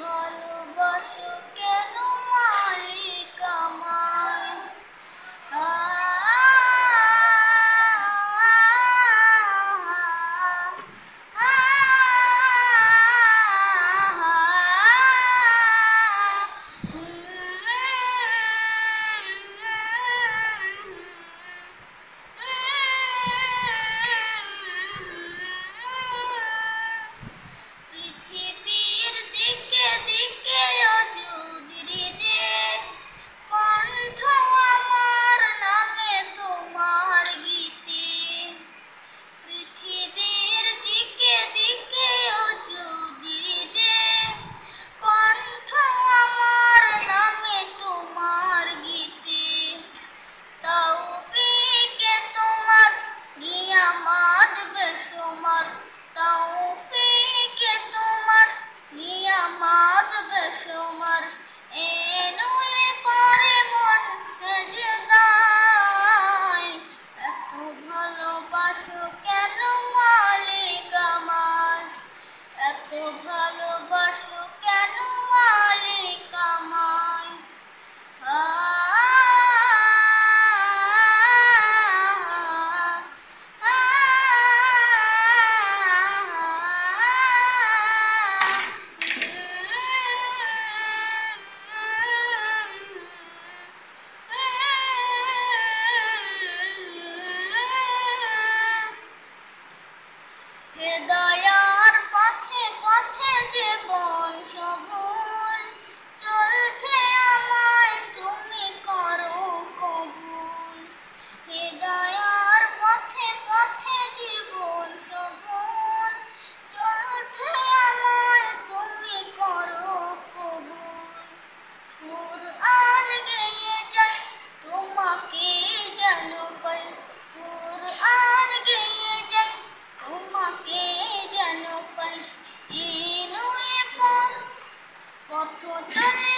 ভালোবাসো কেন মালিক আমায়? পৃথিবীর দিকে দিকে অযুদিতে কণ্ঠ আমার নামে তোমার গীতে। পৃথিবীর দিকে দিকে অযুদিতে কণ্ঠ আমার নামে তোমার গীতে। তৌফিকে তোমার নিয়ামত বেশুমার, তৌফিকে তোমার নিয়ামত বেশুমার। এনুয়ে পরে মন সেজদায়, এত ভালোবাসো কেন মালিক আমার? এত ভালোবাসো কেন মালিক আমায়? হেদায়ার পথে পথে জীবন সবুল, চলতে আমায় তুমি করো কবুল। হেদায়ার পথে পথে জীবন সবুল, চলতে আমায় তুমি করো কবুল। কুরআন গেয়ে যাই তোমাকে যেন পাই, কুরআন গেয়ে যাই তোমাকে যেন পাই। এ নয় পথ চলে